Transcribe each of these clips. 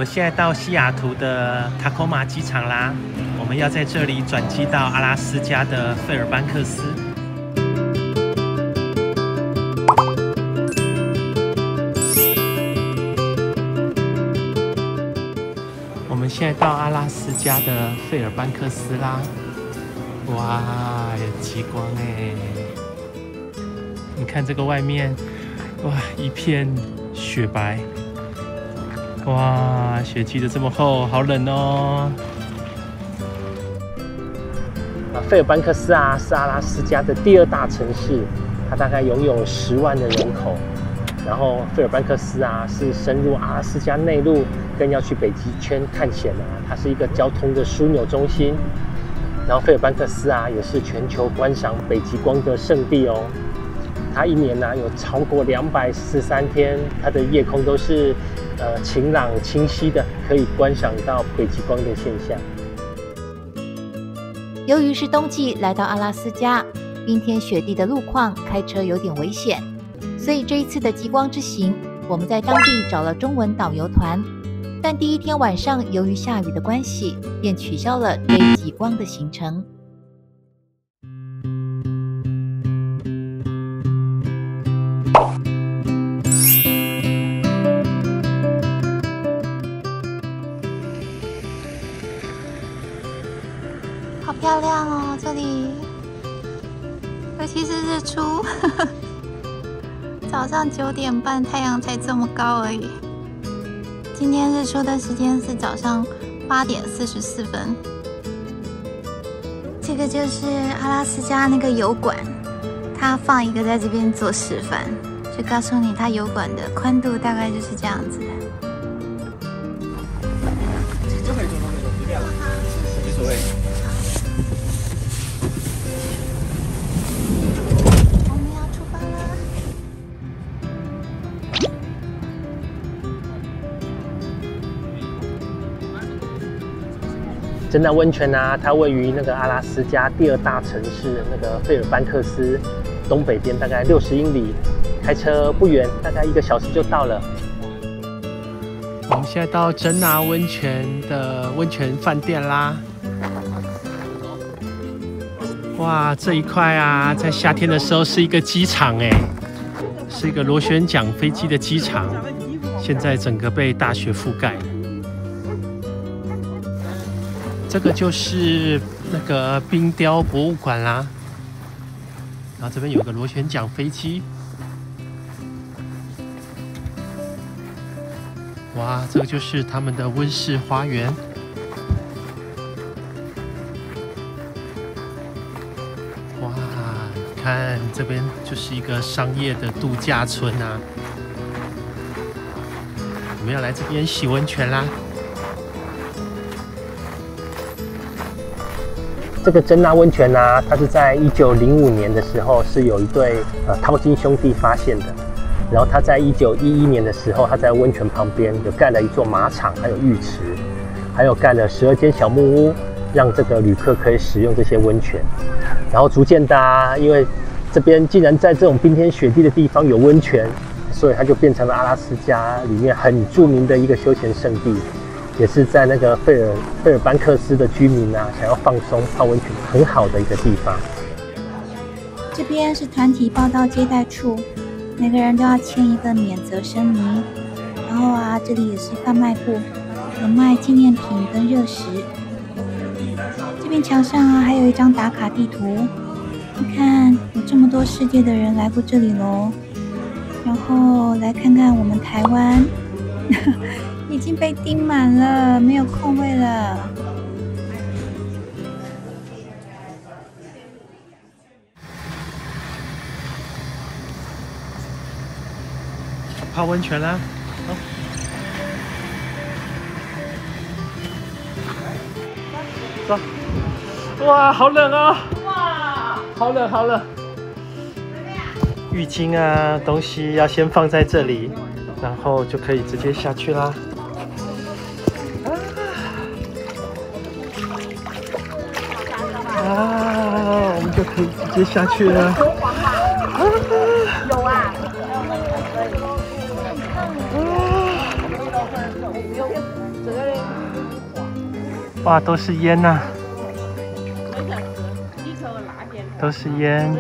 们现在到西雅图的塔科马机场啦，我们要在这里转机到阿拉斯加的费尔班克斯。我们现在到阿拉斯加的费尔班克斯啦，哇，有极光哎！你看这个外面，哇，一片雪白。 哇，雪积得这么厚，好冷哦！费尔班克斯啊，是阿拉斯加的第2大城市，它大概拥有10万的人口。然后费尔班克斯啊，是深入阿拉斯加内陆，更要去北极圈探险啊，它是一个交通的枢纽中心。然后费尔班克斯啊，也是全球观赏北极光的圣地哦。 它一年有超过243天，它的夜空都是晴朗清晰的，可以观赏到北极光的现象。由于是冬季，来到阿拉斯加，冰天雪地的路况开车有点危险，所以这一次的极光之行，我们在当地找了中文导游团，但第1天晚上由于下雨的关系，便取消了追极光的行程。 好漂亮哦，这里，尤其是日出，早上9点半，太阳才这么高而已。今天日出的时间是早上8点44分。这个就是阿拉斯加那个油管，它放一个在这边做示范，就告诉你它油管的宽度大概就是这样子的。就可以做到那种随便了，无所谓。 真奈温泉啊，它位于那个阿拉斯加第2大城市那个费尔班克斯东北边，大概60英里，开车不远，大概1个小时就到了。我们现在到真奈温泉的温泉饭店啦。哇，这一块啊，在夏天的时候是一个机场哎，是一个螺旋桨飞机的机场，现在整个被大雪覆盖了。 这个就是那个冰雕博物馆啦，然后这边有个螺旋桨飞机，哇，这个就是他们的温室花园，哇，看这边就是一个商业的度假村啊，我们要来这边洗温泉啦。 这个真奈温泉啊，它是在1905年的时候是有一对淘金兄弟发现的，然后他在1911年的时候，他在温泉旁边有盖了一座马场，还有浴池，还有盖了12间小木屋，让这个旅客可以使用这些温泉。然后逐渐的啊，因为这边竟然在这种冰天雪地的地方有温泉，所以它就变成了阿拉斯加里面很著名的一个休闲胜地。 也是在那个费尔班克斯的居民啊，想要放松泡温泉很好的一个地方。这边是团体报到接待处，每个人都要签一份免责声明。然后啊，这里也是贩卖部，有卖纪念品跟热食。这边墙上啊，还有一张打卡地图。你看，有这么多世界的人来过这里喽。然后来看看我们台湾。已经被订满了，没有空位了。泡温泉啦！走，哇，好冷啊！哇，好冷，好冷。浴巾啊，东西要先放在这里，然后就可以直接下去啦。 啊，我们就可以直接下去了。有啊。哇，都是烟呐、都是烟。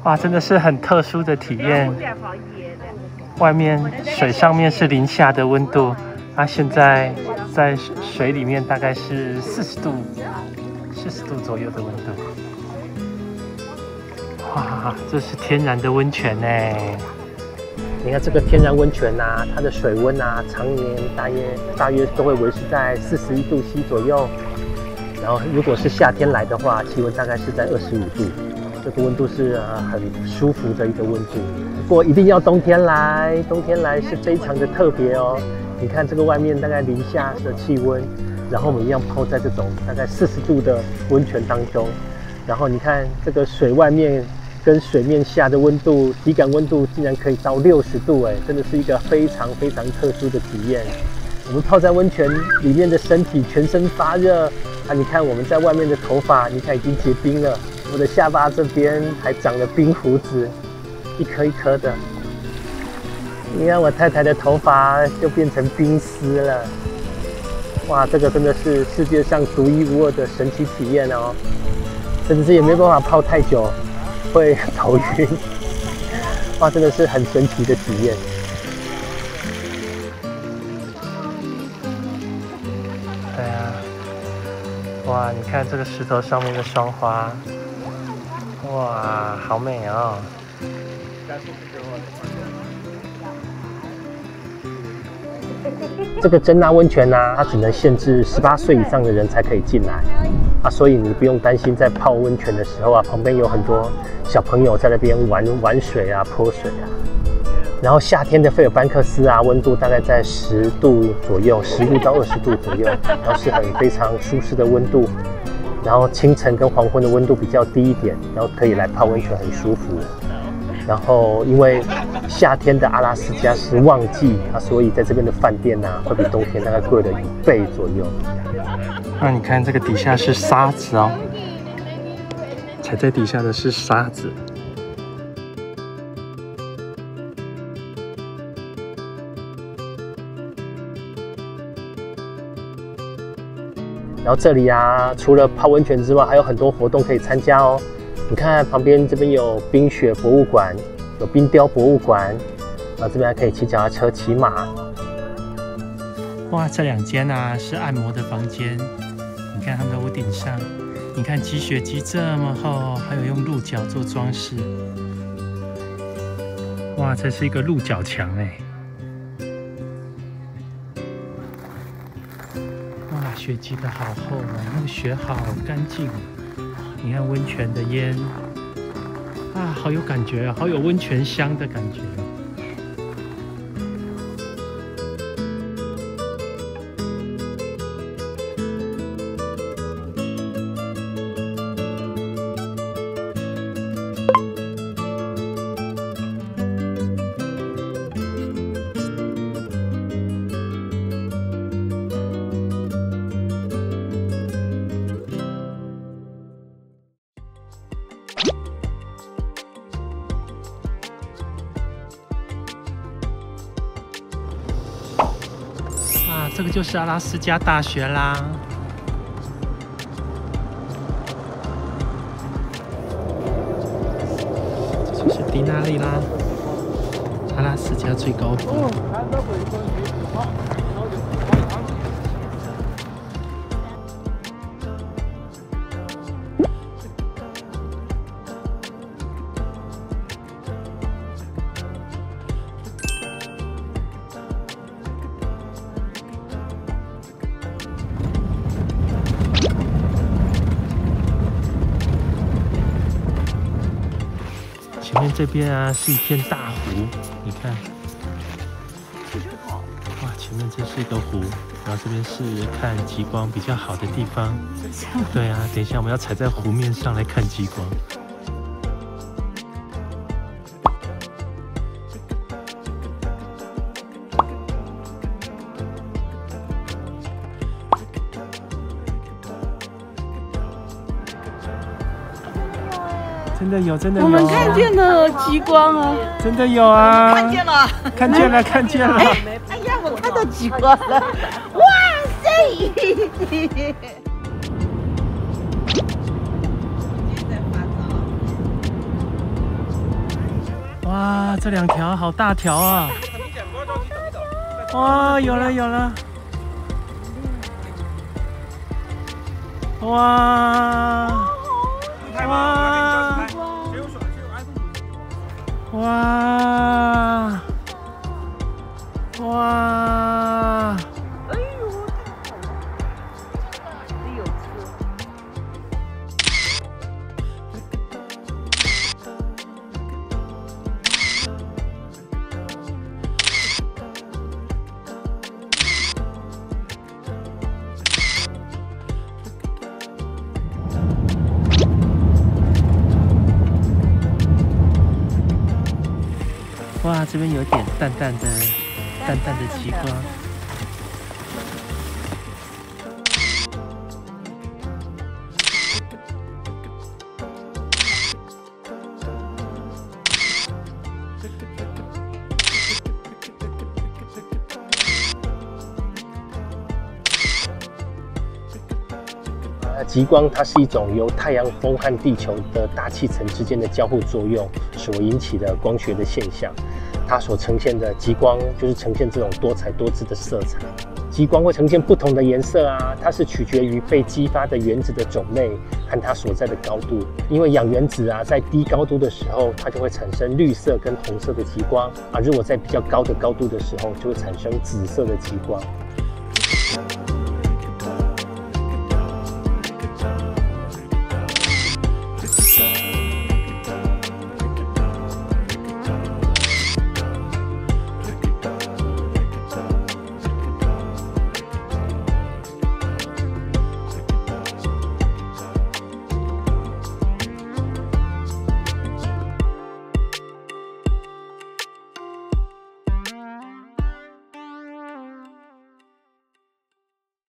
哇，真的是很特殊的体验。外面水上面是零下的温度，现在在水里面大概是40度左右的温度。哇，这是天然的温泉呢。你看这个天然温泉啊，它的水温啊，常年大约都会维持在41度C 左右。然后如果是夏天来的话，气温大概是在25度。这个温度是很舒服的一个温度。不过一定要冬天来，冬天来是非常的特别哦。你看这个外面大概零下的气温，然后我们一样泡在这种大概40度的温泉当中。然后你看这个水外面跟水面下的温度，体感温度竟然可以到60度，哎，真的是一个非常非常特殊的体验。我们泡在温泉里面的身体全身发热你看我们在外面的头发，你看已经结冰了。我的下巴这边还长了冰胡子，一颗一颗的。你看我太太的头发就变成冰丝了。哇，这个真的是世界上独一无二的神奇体验哦！甚至也没办法泡太久，会头晕。哇，真的是很神奇的体验。对啊，哇，你看这个石头上面的霜花。哇，好美哦！这个真纳温泉呢，它只能限制18岁以上的人才可以进来所以你不用担心在泡温泉的时候旁边有很多小朋友在那边玩水泼水然后夏天的费尔班克斯温度大概在10度左右，10度到20度左右，然后是非常舒适的温度。然后清晨跟黄昏的温度比较低一点，然后可以来泡温泉，很舒服。然后因为夏天的阿拉斯加是旺季所以在这边的饭店会比冬天大概贵了1倍左右。你看这个底下是沙子哦，踩在底下的是沙子。然后这里除了泡温泉之外，还有很多活动可以参加哦。你看旁边这边有冰雪博物馆，有冰雕博物馆，这边还可以骑脚踏车、骑马。哇，这2间是按摩的房间。你看他们的屋顶上，你看积雪积这么厚，还有用鹿角做装饰。哇，这是一个鹿角墙哎。哇，雪积得好厚那个雪好干净。你看温泉的烟好有感觉好有温泉香的感觉。这个就是阿拉斯加大学啦。这就是迪纳利啦，阿拉斯加最高峰。前面这边是一片大湖，你看，哇，前面这是一个湖，然后这边是看极光比较好的地方。对等一下我们要踩在湖面上来看极光。真的有，真的有！我们看见了极光真的有看见了，看见了，看见了！哎呀，我看到极光了！哇塞！哇，这2条好大条啊！哇，有了有了！哇！哇！哇！哇！哎呦，真有吃。哇，这边有点淡淡的极光。极光它是一种由太阳风和地球的大气层之间的交互作用所引起的光学的现象。它所呈现的极光就是呈现这种多彩多姿的色彩。极光会呈现不同的颜色啊，它是取决于被激发的原子的种类和它所在的高度。因为氧原子啊，在低高度的时候，它就会产生绿色跟红色的极光啊；如果在比较高的高度的时候，就会产生紫色的极光。